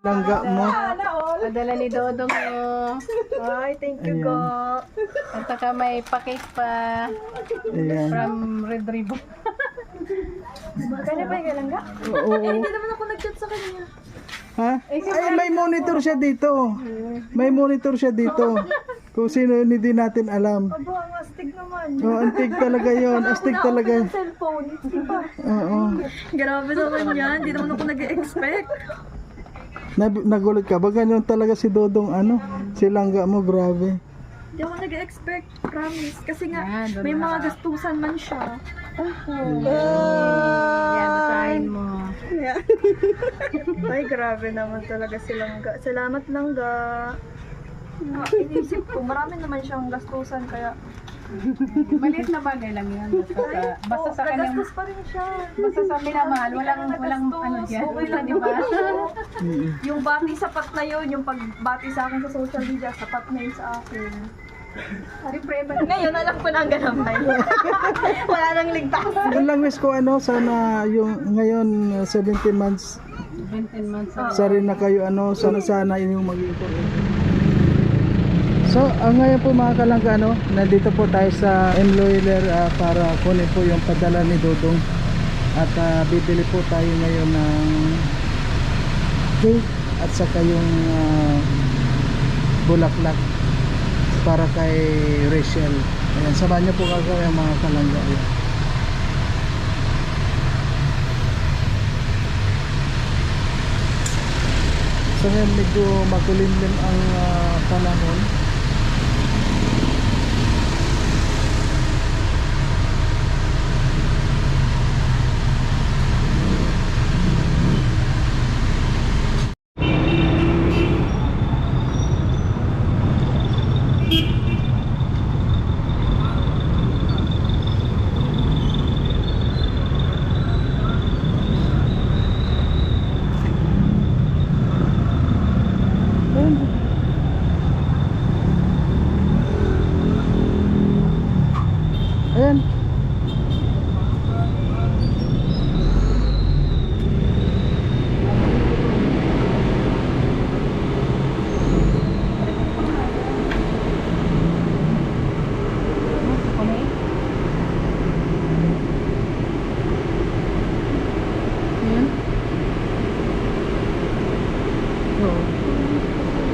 Langga mo. Padala ni Dodong mo. Ay, thank you, Ayan. go. At saka may pakit pa Ayan. from Red Ribbon. Kanya ba yung galangga? Oo. Hindi naman ako nag-chat sa kanya. Ha? Ay, may monitor siya dito. May monitor siya dito. Kung sino yun, hindi natin alam. Aba, ang astig naman. Oh, antig talaga yun. Astig talaga. Ng cellphone. Di ba? Oo. Grabe naman yan. Hindi naman ako nag-expect. Nagulat ka ba? Ganyan talaga si Dodong, ano? Si Langga mo, grabe. Hindi ako nag-expect. Promise. Kasi nga, Yan, doon may na. mga gastusan man siya. Yan, basahin mo. Ay, grabe naman talaga si Langga. Salamat, Langga. Inisip ko, marami naman siyang gastusan. Kaya, Maliit na bagay lang yun. Basta sa kanyang, nagastos pa rin siya. basta sa minamahal, walang ano dyan. Okay lang, di ba? Yung bati sapat na yun, yung pagbati sa akin sa social media, sapat na yun sa akin. Ngayon, alam ko na ang ganun na yun. Wala nang ligtas. Yun lang wish ko, ano, sana yung ngayon 17 months 17 months. sa rin na kayo, ano, sana yung maging So, ngayon po mga kalangga, ano, nandito po tayo sa Enloiler para kunin po yung padala ni Dodong. At bibili po tayo ngayon ng cake at saka yung bulaklak para kay Rachel. Ayan, samahan niyo po kagawin mga kalangga. Ayan. So ngayon medyo makulimlim ang panahon. Ayan. Yan. Oo.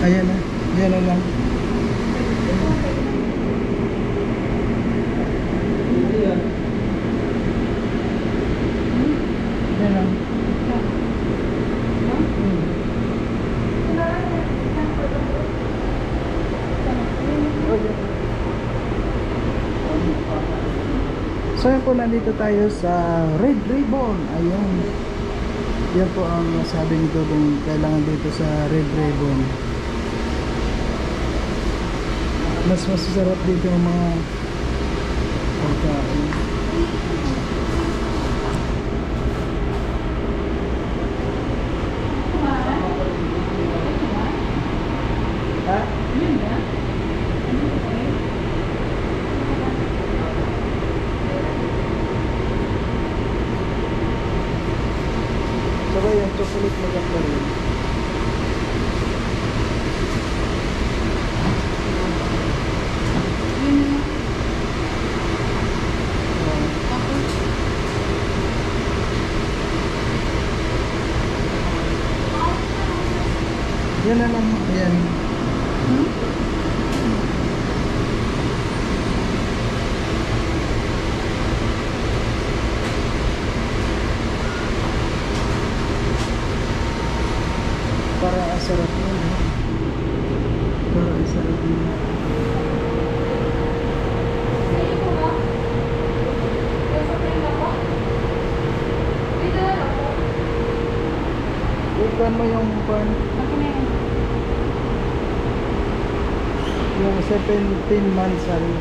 Ayan na. Ayan na lang. Ayan lang. So yun po, nandito tayo sa Red Ribbon. Ayun. Yan po ang sabi ni Dodong, kailangan dito sa Red Ribbon. Mas masasarap dito ang mga pagkain. Ha? Sabay yung chocolate maganda rin. Yan na lang. Ayan. Para asarap yun. Para asarap yun. Bukan mo yung pan. Yung 17 months, sorry.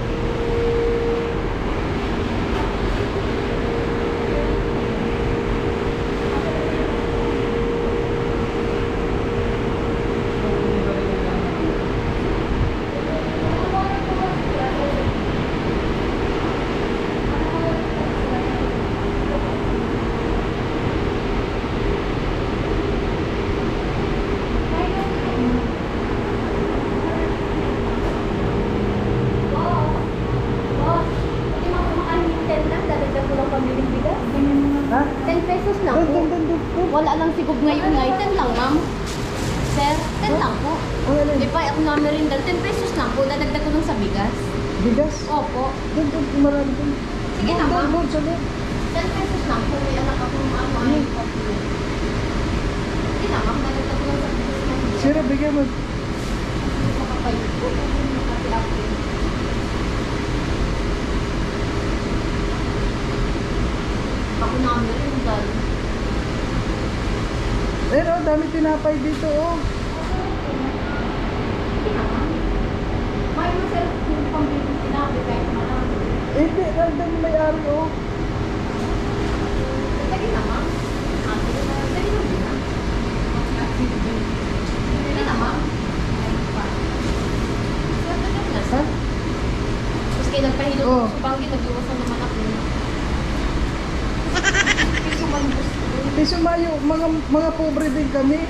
Wala lang sigub ngayon nga. 10 lang, ma'am. Sir, 10 lang po. Ang alin? Di ba, ako nga merinda, 10 pesos lang po. Dadagdag ko lang sa bigas. Bigas? Opo. Doon, marami doon. Sige na, ma'am. Doon, sa loob. 10 pesos lang po. May anak ako ano. Sige na, ma'am. Dadagdag ko lang sa bigas. Sira, bigyan mo. Makapayot po. Makapayot. Ako nga merinda. Oh, dami tinapay dito, oh. May masarap yung pambili sinabi kahit marami. Hindi, random may-ari, oh. Sige na, ma'am. Sige na. Sige na, ma'am. Ha? Tapos kayo nagpahilo Oh. sa banggit, nag-iwasan naman ako. Piso malubos. Piso mayo, mga pobre din kami.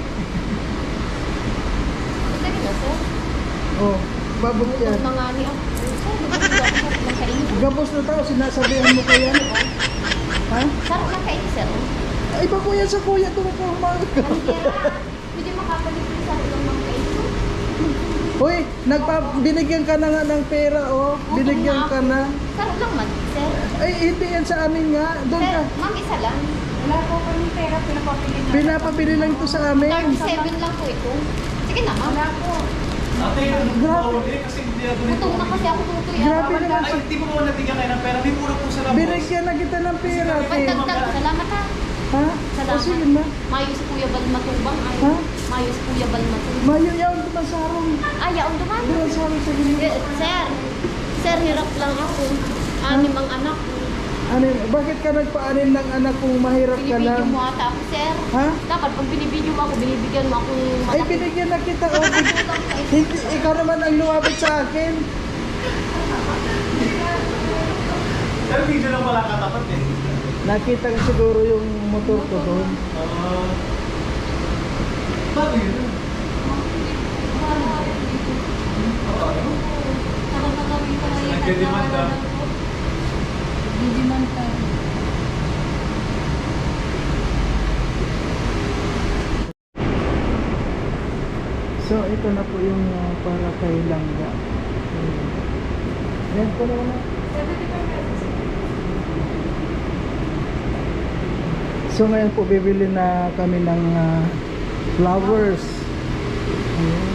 Sige na, sir. Oh, babog yan. Gutom na nga ni ako. Sir, gutom na ako ng kainin. Gabos na tao, sinasabihan mo kaya. Ha? Sarap ng kainin, sir. Ay, iba ko yan sa kuya, doon ko umaga. Kaya, pwede makapalit yung sarap ng mga kainin. Hoy, binigyan ka na nga ng pera, oh. Binigyan ka na. Sarap lang man, sir. Ay, hindi yan sa amin nga. Doon Sir, ka. ma'am, isa lang. Wala po kami pera, pinapapili na. Pinapabili lang ito sa amin. 37 lang po ito. Sige na, ma'am. Wala po. Ate, Grabe. kasi hindi ako Gutom na kasi ako tutoy. Grabe naman. Ay, hindi ko mo nabigyan kayo ng pera. May mura po sa labos. Binigyan na kita ng pera, te. Pagdagdag, salamat ha. Ha? O, sige na. Mayo si Kuya Bal matubang. Ay, Ha? mayo si Kuya Bal matubang. Mayo yaon ito ng sarong. Ay, yaon duman. Doon sarong sa gilid. Sir, hirap lang ako. 6 ang anak ko. Ano, bakit ka nagpaanin ng anak kung mahirap ka Binibidyo lang? mo ata ako, sir. Ha? Dapat pag binibidyo mo ako, binibigyan mo akong Ay, binigyan na kita. Oh, hindi, ikaw naman ang lumapit sa akin. Pero video lang pala katapat eh. Nakita ko siguro yung motor ko doon. Bago yun. Nagdedemanda. Didiman ka. So, ito na po yung para kay Langga. Yan ko na wala. So, ngayon po bibili na kami ng flowers. Ayan.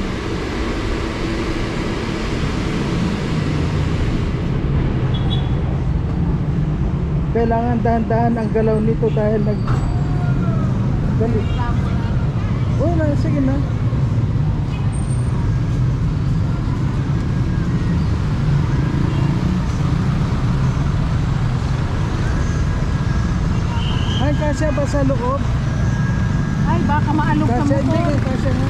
Kailangan dahan-dahan ang galaw nito dahil dali. Oh, na, sige na. Ay, kasya ba sa loob? Ay, baka maalog sa Kasya, hindi motor. ka, kasya nga.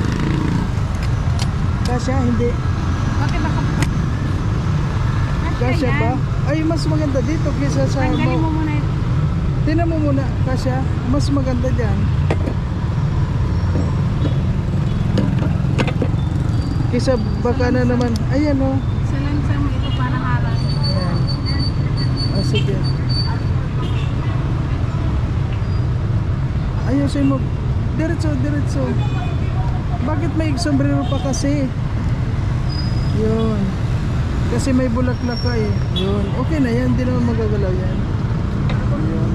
Kasya, hindi. Bakit baka... Kasya ba? Ay, mas maganda dito kaysa sa... Tanggalin mo muna ito. Tingnan mo muna, kasya. Mas maganda dyan. Kaysa baka na naman. Ayan o. Salansa mo ito para harang. Ayan. Ah, sige. Ayusin mo. Diretso, diretso. Bakit may sombrero pa kasi? Yun. Kasi may bulaklak ka eh. Yun. Okay na yan. Hindi naman magagalaw yan. Yun.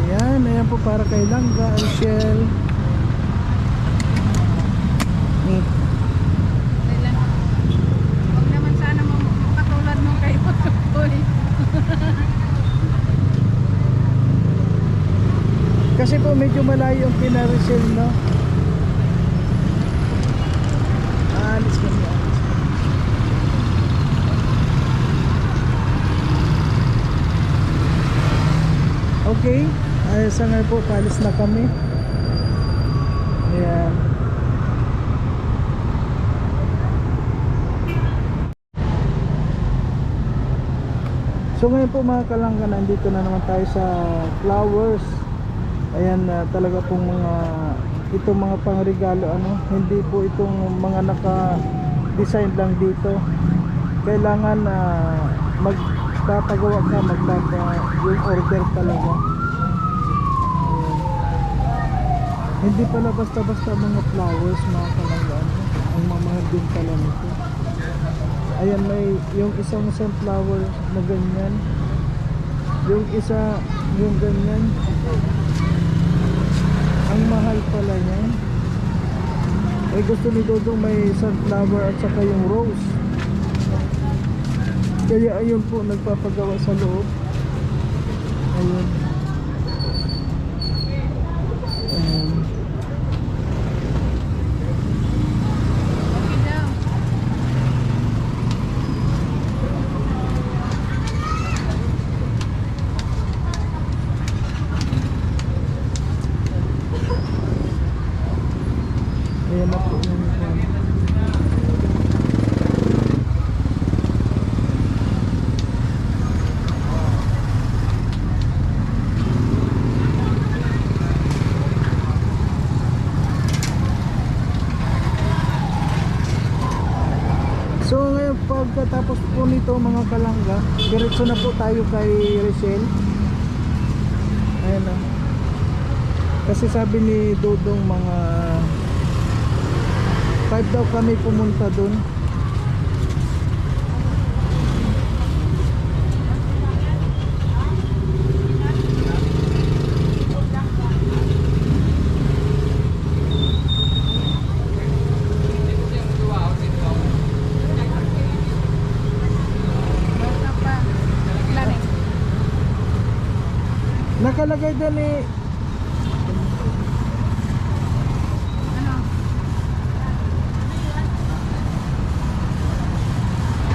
Ayan. Ayan po para kay Langga, Michelle. Kailan? Huwag naman sana makatulad nung kay Potoy. Kasi po medyo malayo yung pinaresil, no? Alis kami. Okay. Ayos na nga po. Palis na kami. Ayan. So ngayon po mga kalangga, nandito na naman tayo sa flowers. Ayan, talaga pong itong mga pangregalo, hindi po itong mga naka-design lang dito. Kailangan magpapagawa ka, yung order talaga. Ayan. Hindi pala basta-basta mga flowers mga kalanggaan. Ang mamahal din pala nito. Ayan, may yung isang sunflower na ganyan. Yung isa, yung ganyan. Ang mahal pala yan. Ay gusto ni Dodong may sunflower at saka yung rose. Kaya ayun po nagpapagawa sa loob. Ayun. Ayun. Okay daw. Ayan na po yung So ngayon pagkatapos po nito mga kalangga, diretso na po tayo kay Rachel. Ayan na. Kasi sabi ni Dodong mga 5 daw kami pumunta dun. Basta pa. Ilan eh? Nakalagay doon eh. Ano?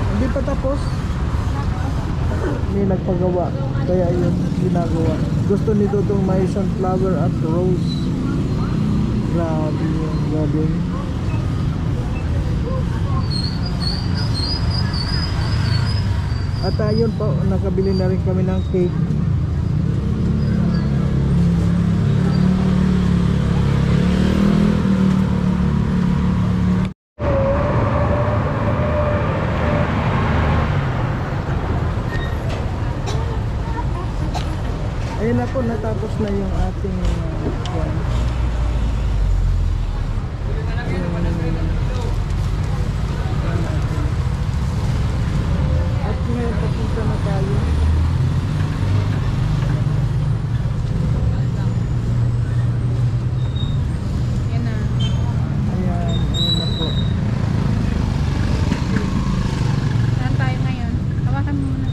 Hindi pa tapos. Hindi nagpagawa. Kaya yun ginagawa. Gusto ni Dodong may sunflower at rose. Grabe yun. Grabe yun. At ayun po, nakabili na rin kami ng cake. Ayun na po, natapos na yung ating kwan. At ngayon papunta na tayo. Yan na. Ayan, ayun na po. Saan tayo ngayon? Hawakan mo muna.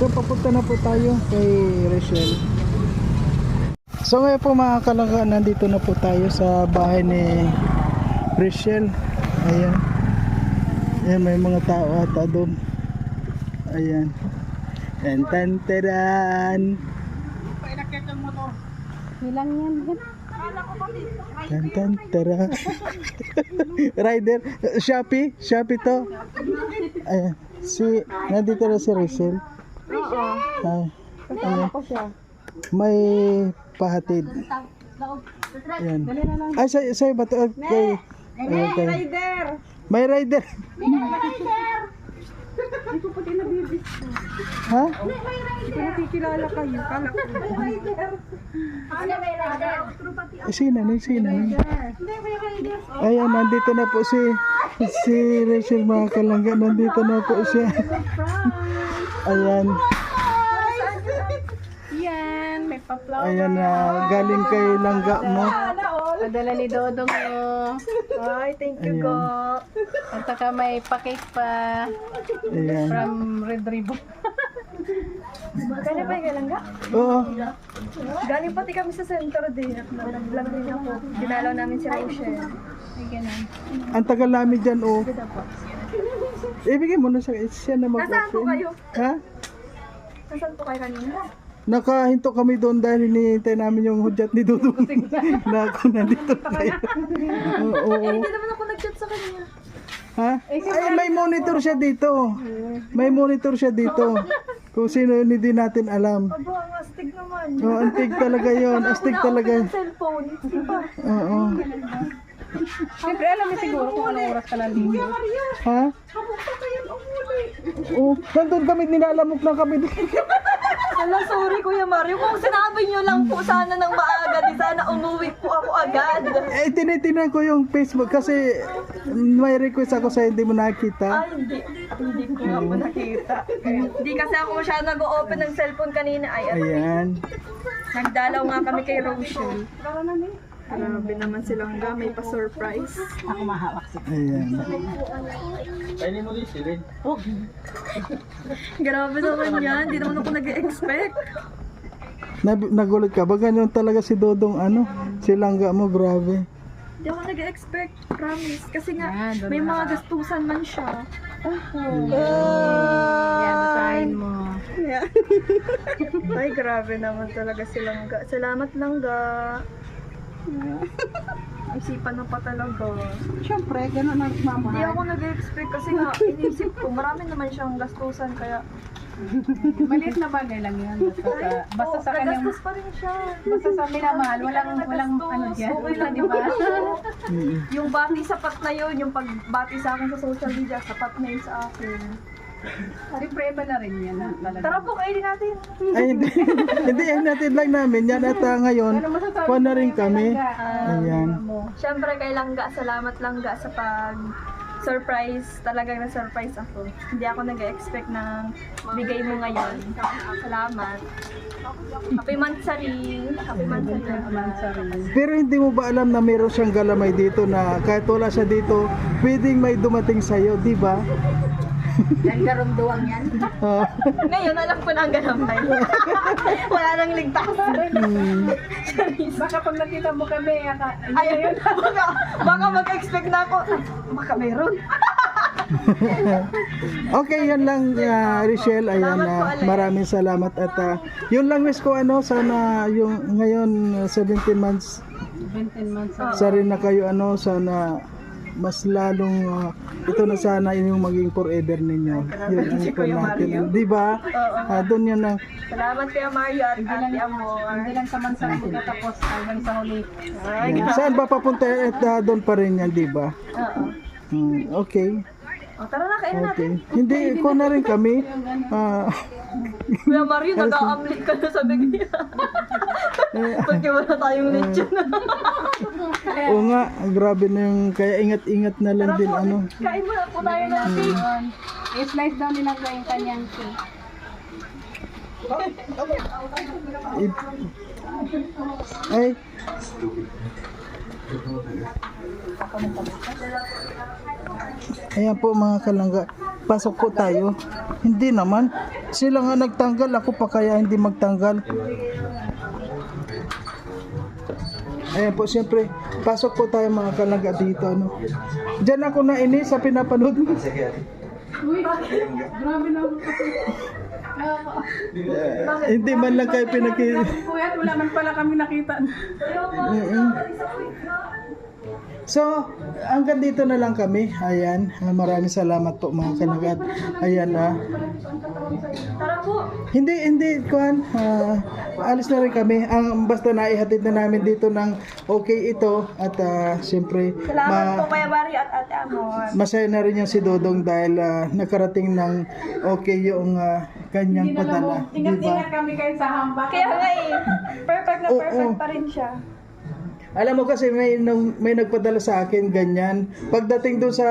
So papunta na po tayo kay Rachel. So ngayon po mga kalangga, nandito na po tayo sa bahay ni Rachel. Ayan. Ayan, may mga tao ata doon. Ayan. And tan-taran. Nilang yan. Tan-tan-tara. Rider. Shopee. Shopee to. Ayan. Nandito na si Rachel. Ay, ayan. May pahatid. Ayan. Ay, sa'yo ba ito? Okay. Ayan, kay. May rider. Hindi ko pati nabibis. Ha? Hindi ko nakikilala kayo. Kala ko. Sino? Ayan, nandito na po si Rachel mga kalangga. Nandito na po siya. Ayan. Yan. May pa-flower. Ayan na, galing kay langga mo. Padala ni Dodong mo. Ay, thank you, Ayan. go. At saka may pa-cake pa. Ayan. From Red Ribbon. Galing pa yung galangga? Oo. Galing pati kami sa center din. Nag-vlog din ako. Dinalaw namin si Rochelle. Ay, ganun. Ang tagal namin dyan, oh. Ibigay mo na siya na Nasaan po mag-open. kayo? Ha? Nasaan po kayo kanina? Nakahinto kami doon dahil hinihintay namin yung hudyat ni Dudong na ako nandito tayo. Oo. Eh, hindi naman ako nag-chat sa kanya. Ha? Ay, may monitor siya dito. May monitor siya dito. Kung sino yun, hindi natin alam. Aba, ang astig naman. Oh, antig talaga yun. Astig talaga. Ang cellphone. Diba? Oo. Siyempre, alam mo siguro kung anong oras ka nandito. Ha? Oh, nandun kami, nilalamok na kami. Hala, sorry Kuya Mario. Kung sinabi nyo lang po sana ng maaga, di sana umuwi po ako agad. Eh, tinitinan ko yung Facebook kasi may request ako sa hindi mo nakita. Ay, hindi ko nga po nakita. Hindi kasi ako masyado nag-open ng cellphone kanina. Ay, Ayan. nagdalaw nga kami kay Rochelle. Grabe naman silang ga, may pa-surprise. Ayan. Kainin mo din sila. Grabe naman yan, hindi naman ako nag-expect. Nagulat ka ba? Ganyan talaga si Dodong ano? Si Langga mo, grabe. Hindi ako nag-expect, promise. Kasi nga, may mga gastusan man siya. Yan, basahin mo. Ay, grabe naman talaga silang ga. Salamat lang ga. Isipan na pa talaga. Siyempre, gano'n ang Hindi mamahal. ako nag-expect kasi nga, inisip ko, marami naman siyang gastusan, kaya... Maliit na bagay lang yun. Basta sa kanyang, nagastos pa rin siya. basta sa minamahal, walang ano dyan. Okay lang, Di ba? Yung bati sapat na yun, yung pagbati sa akin sa social media, sapat na yun sa akin. Siyempre, iba na rin yan. Talaga. Tara po, kainin natin. Ay, hindi. Hindi, ay natin lang namin. Yan at ngayon, kuha na rin kami. Ayan. Siyempre, kay Langga, salamat Langga sa surprise, talagang na-surprise ako. Hindi ako nag-expect na bigay mo ngayon. Salamat. Happy Mansari. Happy Mansari. Pero hindi mo ba alam na meron siyang galamay dito na kahit wala siya dito, pwedeng may dumating sa'yo, di ba? Yan karumduwang yan. Ah, Ngayon, alam ko na ang ganamay. Wala nang ligtas. Baka pag nakita mo kami, Ayun, baka mag-expect na ako. Baka meron. okay, yan lang Richelle. Ayan, maraming salamat at yun lang wish ko ano, sana yung ngayon 17 months 17 months. sa rin na kayo ano, sana mas lalong ito na sana yung maging forever ninyo. Yun ang ito natin. Di ba? Doon yun lang. Salamat kay Mario at Ate Amor. Hindi lang saman-sama magtatapos hanggang sa huli. Saan ba papunta at doon pa rin yan, di ba? Oo. Okay. O, tara na, kainin natin. Okay. Hindi, ko na rin kami. Kuya Mario, nag-aamlit ka na sa bigyan. Pagka wala tayong lechon. Oo nga, grabe na yung, kaya ingat-ingat na lang din ano. Kain mo na po tayo ng cake. I-slice daw nila yung kanyang cake. Ay. Ayan po mga kalangga, pasok po tayo. Hindi naman, sila nga nagtanggal, ako pa kaya hindi magtanggal. Ayan po, siyempre, pasok po tayo mga kalangga dito. Ano. Diyan ako nainis sa pinapanood mo. Grabe na ako kasi. Hindi man lang kayo pinakita. Kuya, wala man pala kami nakita. So, hanggang dito na lang kami. Ayan, maraming salamat po mga kanagat. Ayan Tara po. Hindi, kuhan. Alis na rin kami. Basta naihatid na namin dito ng okay ito. At siyempre, Salamat po Kuya Mario at Ate Amor. masaya na rin yung si Dodong dahil nakarating ng okay yung kanyang padala. Diba? Ingat-ingat kami kayo sa hamba. Kaya nga perfect na Oo. perfect pa rin siya. Alam mo kasi may nagpadala sa akin ganyan. Pagdating doon sa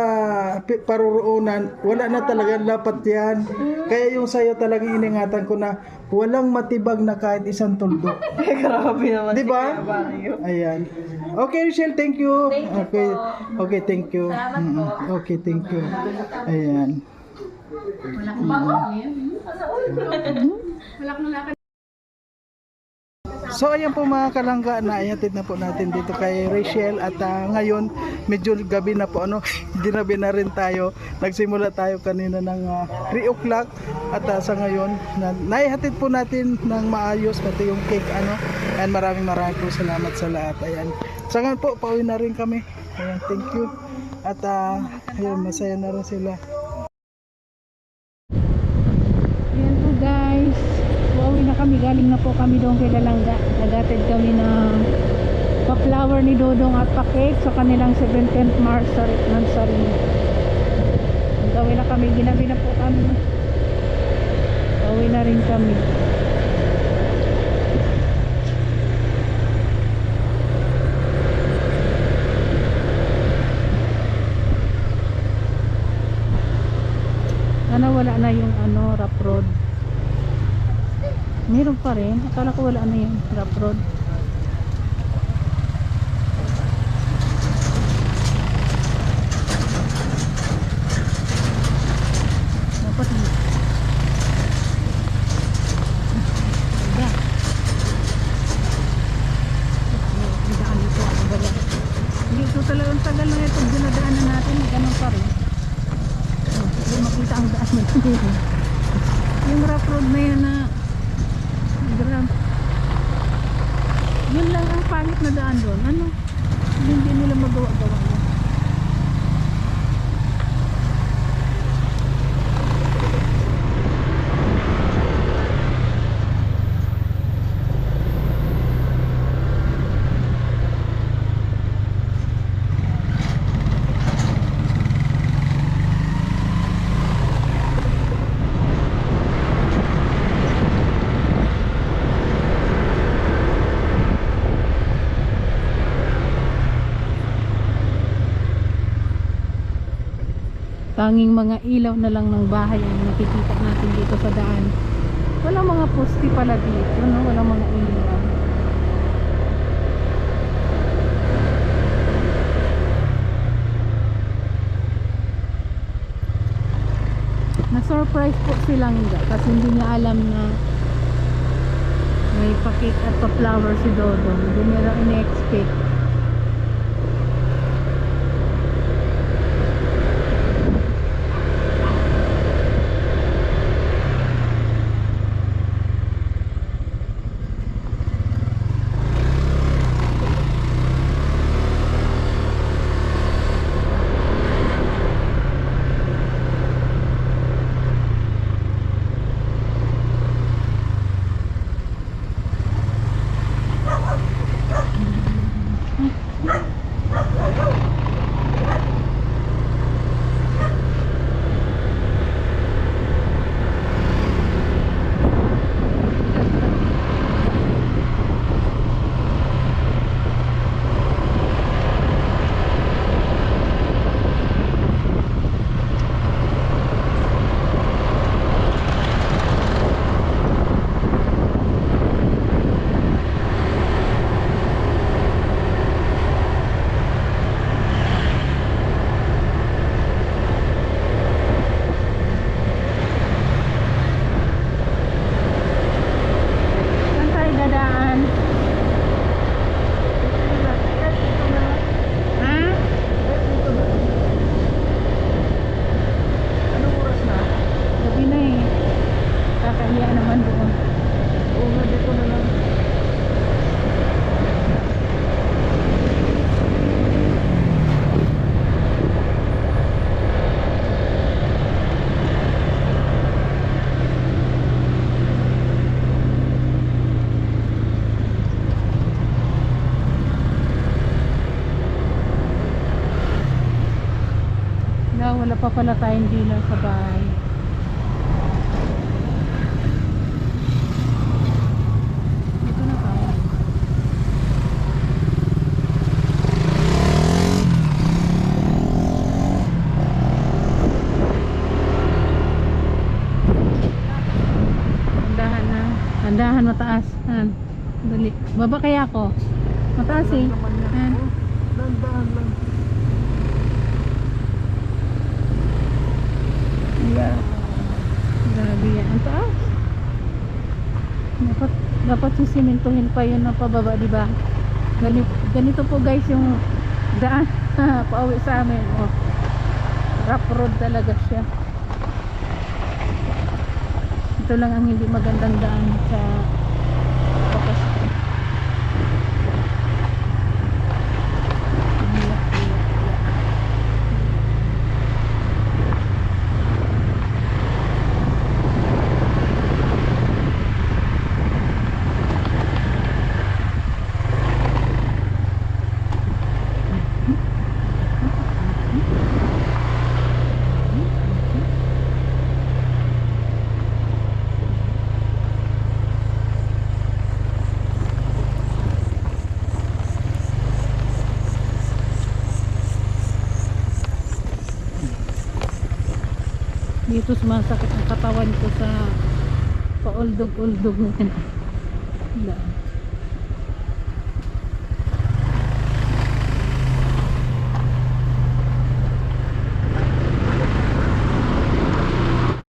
paruroonan, wala na talaga, lapat yan. Kaya yung sayo talagang iningatan ko na walang matibag na kahit isang tuldok. Grabe naman Di ba? si Kuya Mario. Ayan. Okay, Rochelle, thank you. Thank you Okay. po. Okay, thank you. Salamat po. Okay, thank you. Ayan. So ayan po mga kalangga, naihatid na po natin dito kay Rachel at ngayon medyo gabi na po ano, ginabi na rin tayo. Nagsimula tayo kanina ng 3 o'clock at sa ngayon naihatid po natin ng maayos pati yung cake ano. And maraming po salamat sa lahat. Ayan. Sa ngayon po pauwi na rin kami. Ayan, thank you. At ayun, masaya na rin sila. Ayan po guys, uuwi na kami, galing na po kami doon kay Lalangga. Nagatid kami ng pa-flower ni Dodong at pa-cake sa kanilang 17th Nursery. Gawin na kami, ginabi na po kami. Uuwi na rin kami. Sana wala na yung rough road. Meron pa rin. Akala ko wala na yung rough road. Dapat hindi ito talagang tagal na ito. Dinadaanan natin. Ganun pa rin. Hindi makita ang daan na ito. Yung rough road na yan na yun lang ang pangit na daan doon. Hindi nila magawa-gawa yun. Tanging mga ilaw na lang ng bahay ang nakikita natin dito sa daan. Walang mga poste pala dito, no? Walang mga ilaw. Na-surprise po silang kasi hindi niya alam na may pa-cake at pa-flower si Dodong. Hindi niya lang ina-expect. Wala pa pala tayong dinner sa bahay. Dito na tayo. Andahan na. Andahan mataas. Dali. Baba kaya ako. Mataas eh. Dandahan lang. Grabe yan. Ang taas. Dapat sisimintuhin pa yun na pababa, diba? Ganito po guys yung daan pauwi sa amin. Rough road talaga siya. Ito lang ang hindi magandang daan sa Bakas. Dito sumasakit ang katawan ko sa pauldog-uldog na yan. Daan.